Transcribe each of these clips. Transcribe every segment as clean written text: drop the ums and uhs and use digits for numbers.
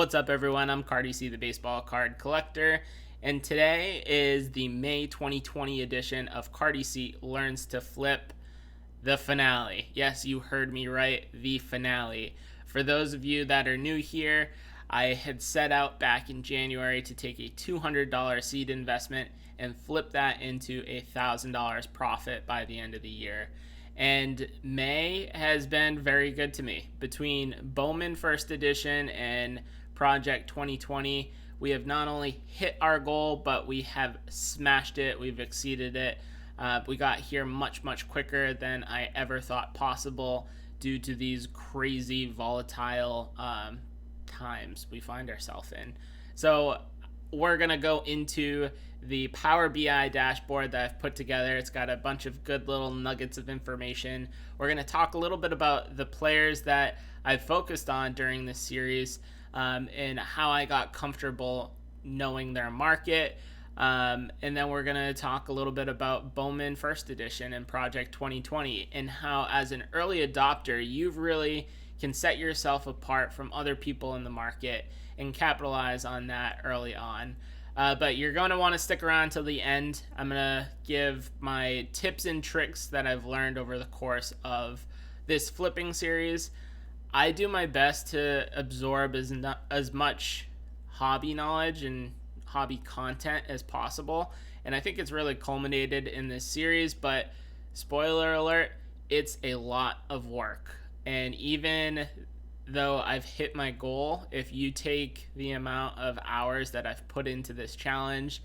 What's up, everyone? I'm Cardi-C, the baseball card collector, and today is the May 2020 edition of Cardi-C Learns to Flip, the finale. Yes, you heard me right, the finale. For those of you that are new here, I had set out back in January to take a $200 seed investment and flip that into $1,000 profit by the end of the year. And May has been very good to me. Between Bowman First Edition and Project 2020, we have not only hit our goal, but we have smashed it. We've exceeded it. We got here much quicker than I ever thought possible due to these crazy volatile times we find ourselves in. So we're going to go into the Power BI dashboard that I've put together. It's got a bunch of good little nuggets of information. We're going to talk a little bit about the players that I've focused on during this series, and how I got comfortable knowing their market. And then we're going to talk a little bit about Bowman First Edition and Project 2020 and how, as an early adopter, you really can set yourself apart from other people in the market and capitalize on that early on. But you're going to want to stick around till the end. I'm going to give my tips and tricks that I've learned over the course of this flipping series. I do my best to absorb as much hobby knowledge and hobby content as possible, and I think it's really culminated in this series. But spoiler alert, it's a lot of work. And even though I've hit my goal, if you take the amount of hours that I've put into this challenge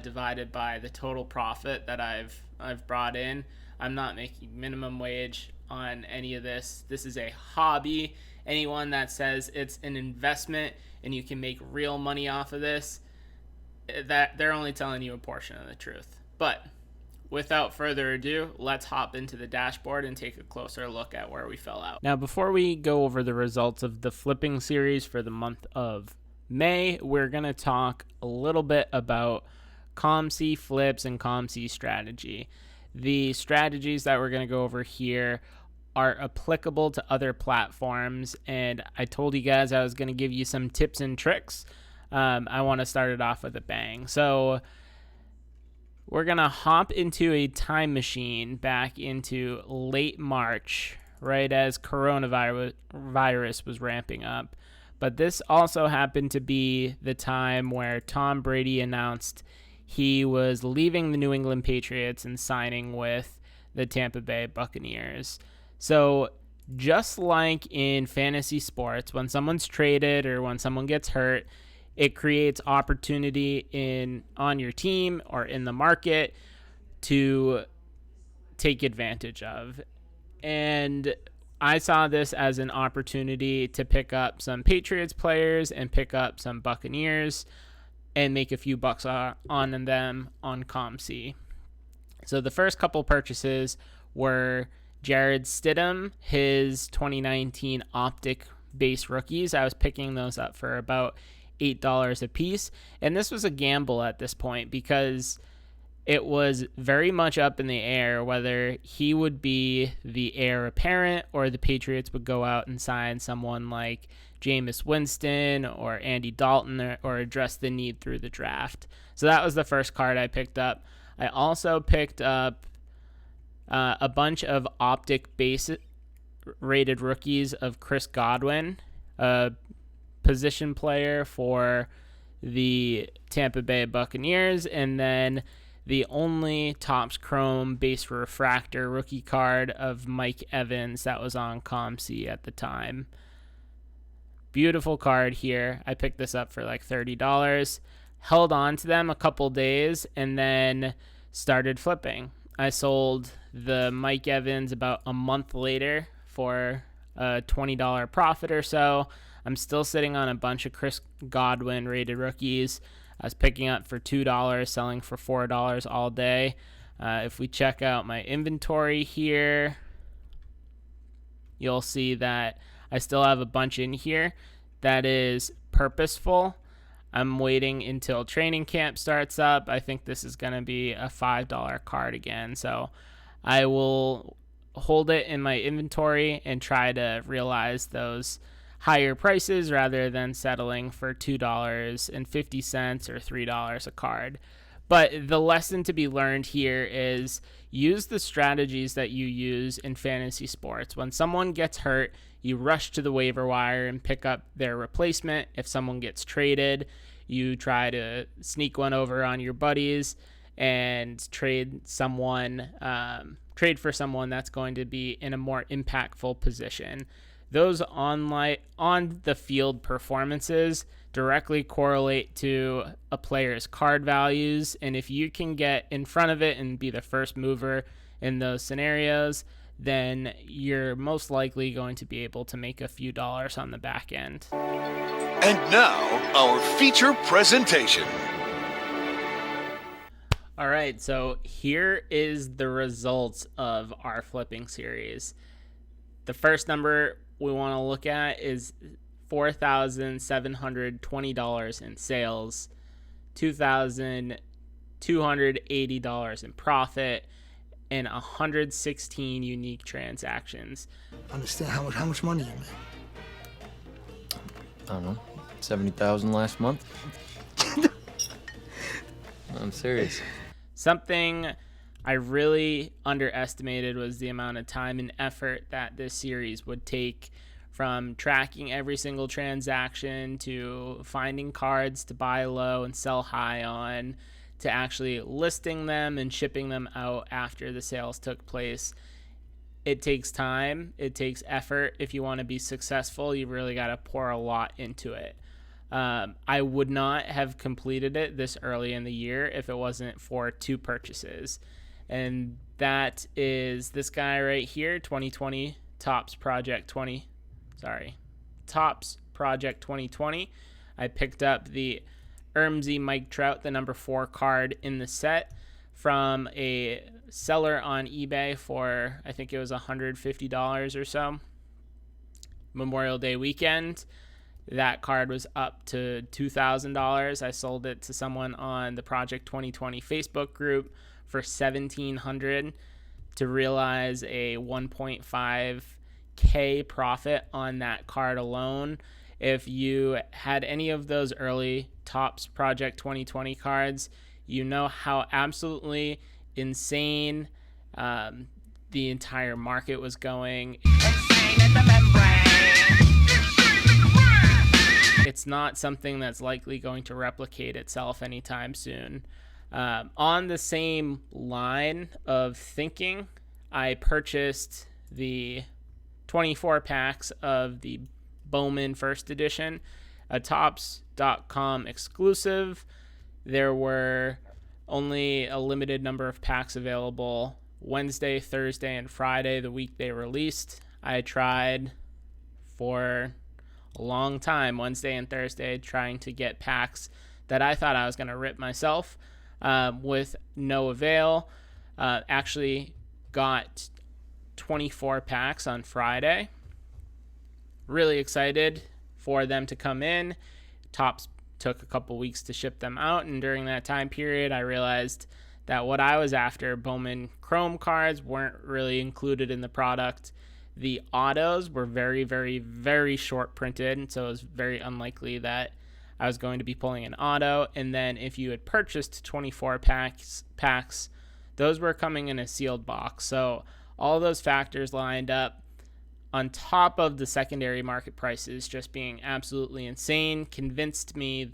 divided by the total profit that I've brought in, I'm not making minimum wage on any of this. This is a hobby. Anyone that says it's an investment and you can make real money off of this, that they're only telling you a portion of the truth. But without further ado, let's hop into the dashboard and take a closer look at where we fell out. Now, before we go over the results of the flipping series for the month of May, we're going to talk a little bit about COM-C flips and COM-C strategy. The strategies that we're going to go over here are applicable to other platforms, and I told you guys I was going to give you some tips and tricks. I want to start it off with a bang. So we're going to hop into a time machine back into late March, right as coronavirus was ramping up. But this also happened to be the time where Tom Brady announced he was leaving the New England Patriots and signing with the Tampa Bay Buccaneers. So just like in fantasy sports, when someone's traded or when someone gets hurt, it creates opportunity on your team or in the market to take advantage of. And I saw this as an opportunity to pick up some Patriots players and pick up some Buccaneers and make a few bucks on them on COM-C. So the first couple purchases were Jared Stidham, his 2019 Optic base rookies. I was picking those up for about $8 a piece. And this was a gamble at this point because it was very much up in the air whether he would be the heir apparent or the Patriots would go out and sign someone like Jameis Winston or Andy Dalton or address the need through the draft. So that was the first card I picked up. I also picked up a bunch of Optic base rated rookies of Chris Godwin, a position player for the Tampa Bay Buccaneers, and then the only Topps Chrome base refractor rookie card of Mike Evans that was on COM-C at the time. Beautiful card here. I picked this up for like $30, held on to them a couple days, and then started flipping. I sold the Mike Evans about a month later for a $20 profit or so. I'm still sitting on a bunch of Chris Godwin rated rookies. I was picking up for $2, selling for $4 all day. If we check out my inventory here, you'll see that I still have a bunch in here. That is purposeful. I'm waiting until training camp starts up. I think this is going to be a $5 card again. So I will hold it in my inventory and try to realize those higher prices rather than settling for $2.50 or $3 a card. But the lesson to be learned here is use the strategies that you use in fantasy sports. When someone gets hurt, you rush to the waiver wire and pick up their replacement. If someone gets traded, you try to sneak one over on your buddies and trade for someone that's going to be in a more impactful position. Those on the field performances directly correlate to a player's card values, and if you can get in front of it and be the first mover in those scenarios, then you're most likely going to be able to make a few dollars on the back end. And now, our feature presentation. All right, so here is the results of our flipping series. The first number we want to look at is $4,720 in sales, $2,280 in profit, and 116 unique transactions. Understand how much money you make? I don't know, 70,000 last month. I'm serious. Something I really underestimated was the amount of time and effort that this series would take, from tracking every single transaction to finding cards to buy low and sell high on, to actually listing them and shipping them out after the sales took place. It takes time. It takes effort. If you want to be successful, you really got to pour a lot into it. I would not have completed it this early in the year if it wasn't for two purchases. And that is this guy right here, 2020 Topps Project 2020. I picked up the Ermsey Mike Trout, the number 4 card in the set, from a seller on eBay for, I think it was $150 or so. Memorial Day weekend, that card was up to $2,000. I sold it to someone on the Project 2020 Facebook group for $1,700 to realize a 1.5K profit on that card alone. If you had any of those early Topps Project 2020 cards, you know how absolutely insane the entire market was going. It's not something that's likely going to replicate itself anytime soon. On the same line of thinking, I purchased the 24 packs of the Bowman First Edition, a Topps.com exclusive. There were only a limited number of packs available Wednesday, Thursday, and Friday, the week they released. I tried for a long time, Wednesday and Thursday, trying to get packs that I thought I was going to rip myself, with no avail. Actually got 24 packs on Friday. Really excited for them to come in. Topps took a couple weeks to ship them out, and during that time period, I realized that what I was after, Bowman Chrome cards, weren't really included in the product. The autos were very, very, very short printed, so it was very unlikely that I was going to be pulling an auto. And then if you had purchased 24 packs, those were coming in a sealed box. So all those factors lined up, on top of the secondary market prices just being absolutely insane, convinced me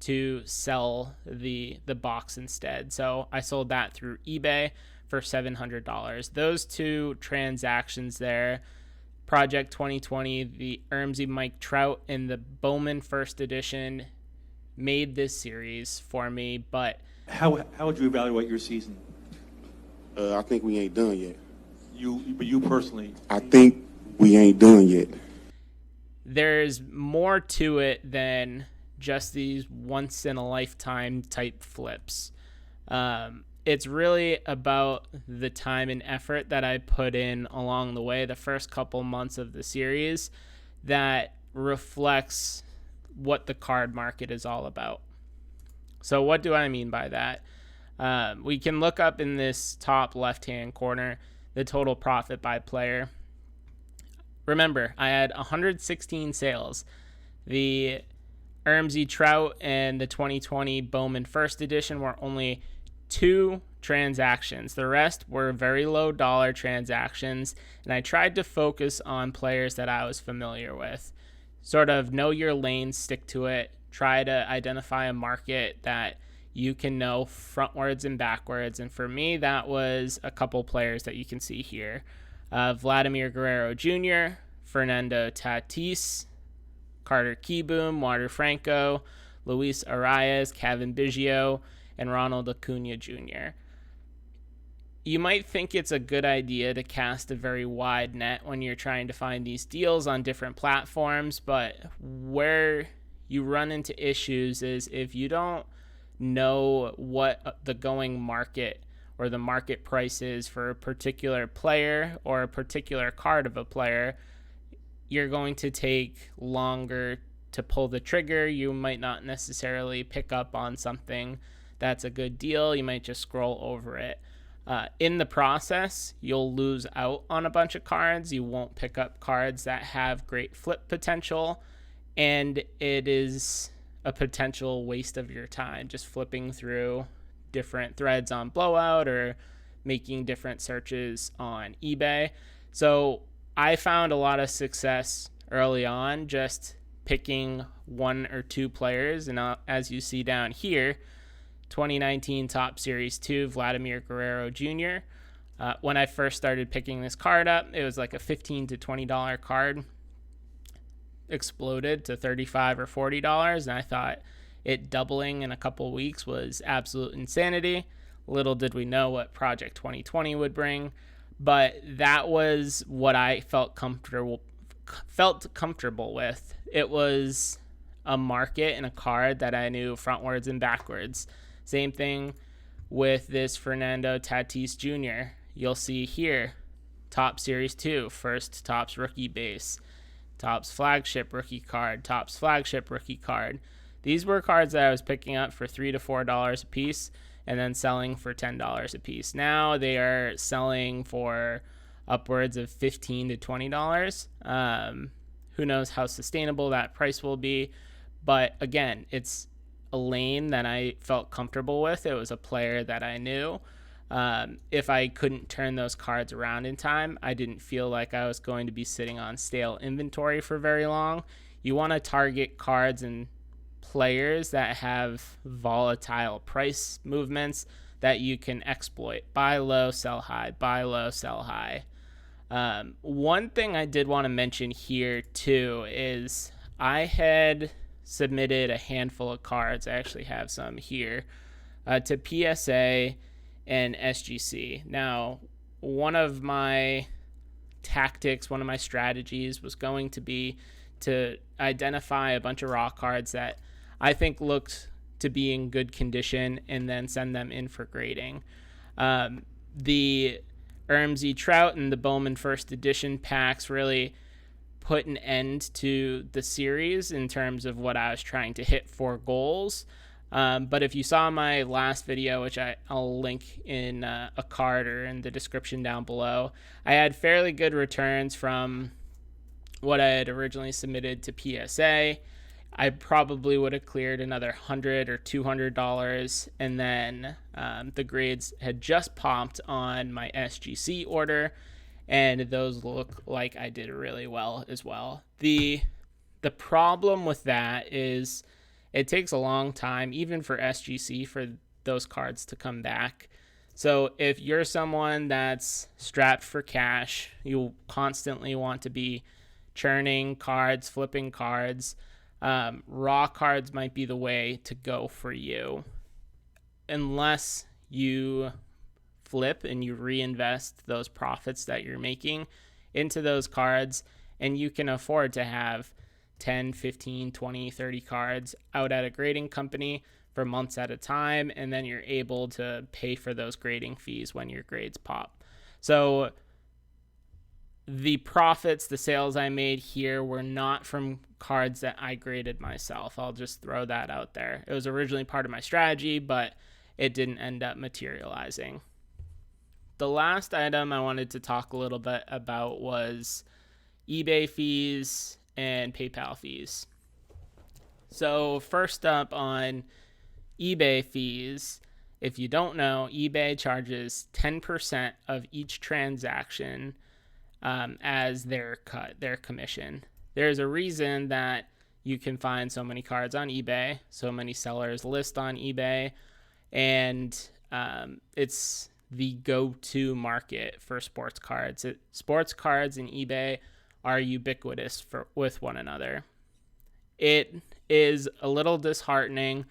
to sell the box instead. So I sold that through eBay for $700. Those two transactions there, Project 2020, the Ermsey Mike Trout, and the Bowman First Edition, made this series for me. But how would you evaluate your season? I think we ain't done yet. You personally? I think we ain't done yet. There's more to it than just these once-in-a-lifetime type flips. It's really about the time and effort that I put in along the way, the first couple months of the series, that reflects what the card market is all about. So what do I mean by that? We can look up in this top left-hand corner the total profit by player. Remember, I had 116 sales. The Ermsey Trout and the 2020 Bowman First Edition were only 2 transactions. The rest were very low dollar transactions, and I tried to focus on players that I was familiar with. Sort of know your lane, stick to it, try to identify a market that you can know frontwards and backwards. And for me, that was a couple players that you can see here. Vladimir Guerrero Jr., Fernando Tatis, Carter Kieboom, Water Franco, Luis Arias, Kevin Biggio, and Ronald Acuna Jr. You might think it's a good idea to cast a very wide net when you're trying to find these deals on different platforms, but where you run into issues is if you don't know what the going market or the market price is for a particular player or a particular card of a player, you're going to take longer to pull the trigger. You might not necessarily pick up on something that's a good deal. You might just scroll over it. In the process, you'll lose out on a bunch of cards. You won't pick up cards that have great flip potential, and it is a potential waste of your time just flipping through different threads on Blowout or making different searches on eBay. So I found a lot of success early on just picking 1 or 2 players, and as you see down here, 2019 Top Series 2, Vladimir Guerrero Jr. When I first started picking this card up, it was like a $15 to $20 card. Exploded to $35 or $40, and I thought it doubling in a couple weeks was absolute insanity. Little did we know what Project 2020 would bring, but that was what I felt comfortable with. It was a market and a card that I knew frontwards and backwards. Same thing with this Fernando Tatis Jr. You'll see here, Top Series 2, first Topps rookie base, Topps flagship rookie card, Topps flagship rookie card. These were cards that I was picking up for $3 to $4 a piece and then selling for $10 a piece. Now they are selling for upwards of $15 to $20. Who knows how sustainable that price will be. But again, it's a lane that I felt comfortable with. It was a player that I knew. If I couldn't turn those cards around in time, I didn't feel like I was going to be sitting on stale inventory for very long. You want to target cards and players that have volatile price movements that you can exploit. Buy low, sell high, buy low, sell high. One thing I did want to mention here too is I had submitted a handful of cards. I actually have some here to PSA and SGC. Now, one of my tactics, one of my strategies was going to be to identify a bunch of raw cards that I think looked to be in good condition and then send them in for grading. The Ermsey Trout and the Bowman First Edition packs really put an end to the series in terms of what I was trying to hit for goals. But if you saw my last video, which I'll link in a card or in the description down below, I had fairly good returns from what I had originally submitted to PSA. I probably would have cleared another $100 or $200, and then the grades had just popped on my SGC order, and those look like I did really well as well. The problem with that is it takes a long time, even for SGC, for those cards to come back. So if you're someone that's strapped for cash, you'll constantly want to be churning cards, flipping cards. Raw cards might be the way to go for you, unless you flip and you reinvest those profits that you're making into those cards, and you can afford to have 10, 15, 20, 30 cards out at a grading company for months at a time, and then you're able to pay for those grading fees when your grades pop. So the profits, the sales I made here were not from cards that I graded myself. I'll just throw that out there. It was originally part of my strategy, but it didn't end up materializing. The last item I wanted to talk a little bit about was eBay fees, and PayPal fees. So first up on eBay fees, if you don't know, eBay charges 10% of each transaction as their cut, their commission. There's a reason that you can find so many cards on eBay, so many sellers list on eBay, and it's the go-to market for sports cards. Sports cards and eBay are ubiquitous with one another. It is a little disheartening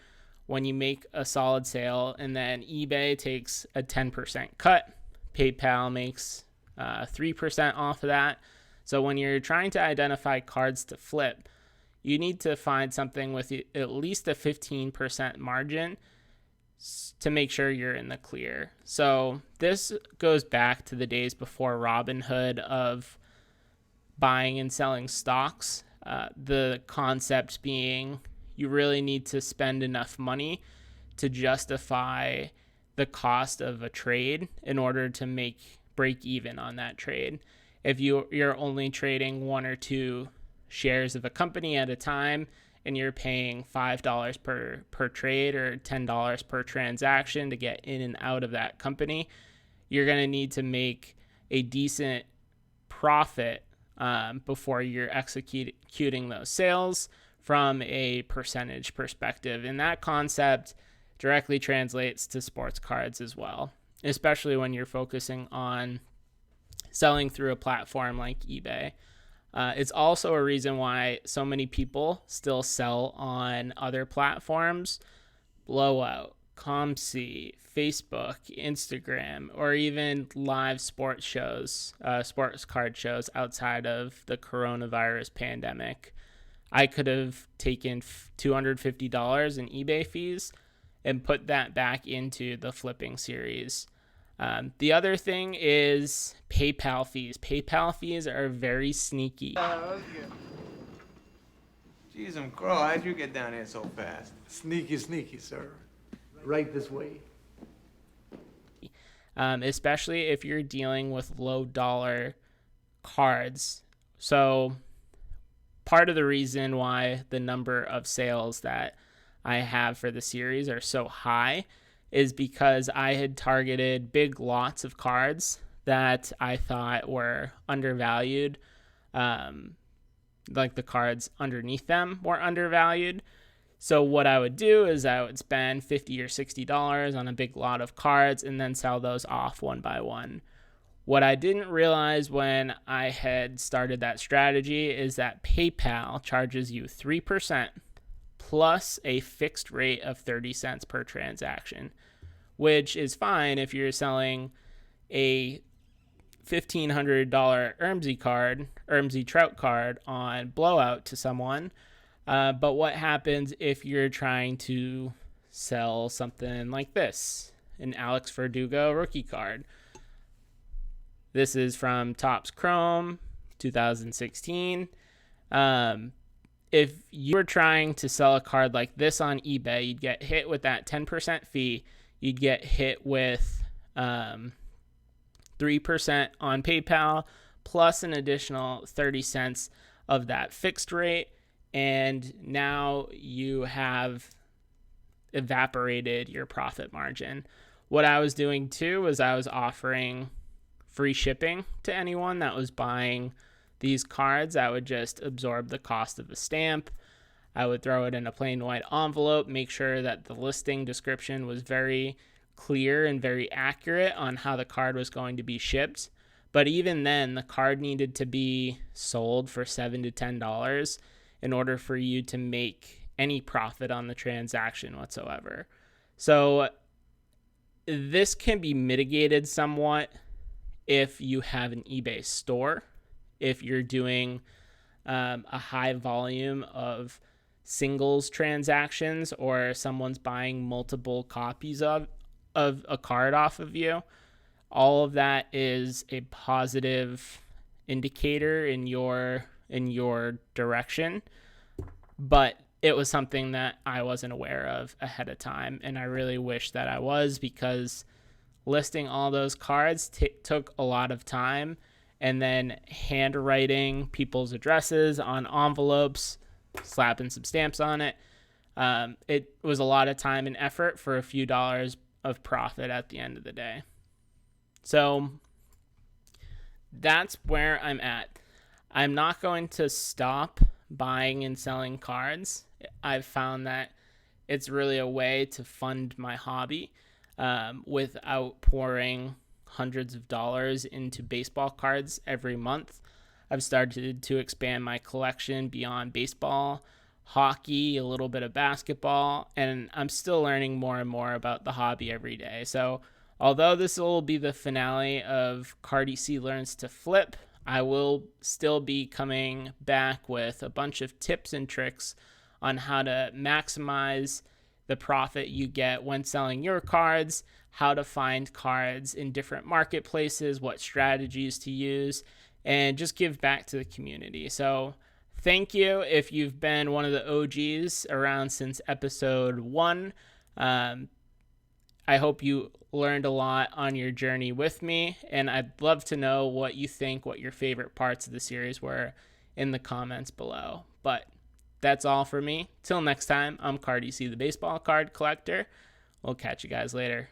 when you make a solid sale and then eBay takes a 10% cut. PayPal makes 3% off of that. So when you're trying to identify cards to flip, you need to find something with at least a 15% margin to make sure you're in the clear. So this goes back to the days before Robinhood of buying and selling stocks. The concept being you really need to spend enough money to justify the cost of a trade in order to break even on that trade. If you're only trading one or two shares of a company at a time and you're paying $5 per trade or $10 per transaction to get in and out of that company, you're going to need to make a decent profit before you're executing those sales from a percentage perspective. And that concept directly translates to sports cards as well, especially when you're focusing on selling through a platform like eBay. It's also a reason why so many people still sell on other platforms, Blowout, ComC, Facebook, Instagram, or even live sports shows, sports card shows outside of the coronavirus pandemic. I could have taken $250 in eBay fees and put that back into the flipping series. The other thing is PayPal fees. PayPal fees are very sneaky. Jeez, I'm crow. How'd you get down here so fast? Sneaky, sir. Right this way. Especially if you're dealing with low dollar cards. So part of the reason why the number of sales that I have for the series are so high is because I had targeted big lots of cards that I thought were undervalued. Like the cards underneath them were undervalued. So what I would do is I would spend $50 or $60 on a big lot of cards and then sell those off one by one. What I didn't realize when I had started that strategy is that PayPal charges you 3% plus a fixed rate of 30 cents per transaction, which is fine if you're selling a $1,500 Ermsey Trout card on Blowout to someone. But what happens if you're trying to sell something like this, an Alex Verdugo rookie card? This is from Topps Chrome 2016. If you were trying to sell a card like this on eBay, you'd get hit with that 10% fee. You'd get hit with 3% on PayPal plus an additional 30 cents of that fixed rate. And now you have evaporated your profit margin. What I was doing too was I was offering free shipping to anyone that was buying these cards. I would just absorb the cost of a stamp. I would throw it in a plain white envelope, make sure that the listing description was very clear and very accurate on how the card was going to be shipped. But even then, the card needed to be sold for $7 to $10 in order for you to make any profit on the transaction whatsoever. So this can be mitigated somewhat if you have an eBay store, if you're doing a high volume of singles transactions, or someone's buying multiple copies of a card off of you. All of that is a positive indicator in your direction, but it was something that I wasn't aware of ahead of time, and I really wish that I was, because listing all those cards took a lot of time, and then handwriting people's addresses on envelopes, slapping some stamps on it. It was a lot of time and effort for a few dollars of profit at the end of the day. So that's where I'm at. I'm not going to stop buying and selling cards. I've found that it's really a way to fund my hobby without pouring hundreds of dollars into baseball cards every month. I've started to expand my collection beyond baseball, hockey, a little bit of basketball, and I'm still learning more and more about the hobby every day. So although this will be the finale of Cardi-C Learns to Flip, I will still be coming back with a bunch of tips and tricks on how to maximize the profit you get when selling your cards, how to find cards in different marketplaces, what strategies to use, and just give back to the community. So thank you if you've been one of the OGs around since episode 1. I hope you learned a lot on your journey with me, and I'd love to know what you think, what your favorite parts of the series were in the comments below. But that's all for me. Till next time, I'm Cardi-C, the baseball card collector. We'll catch you guys later.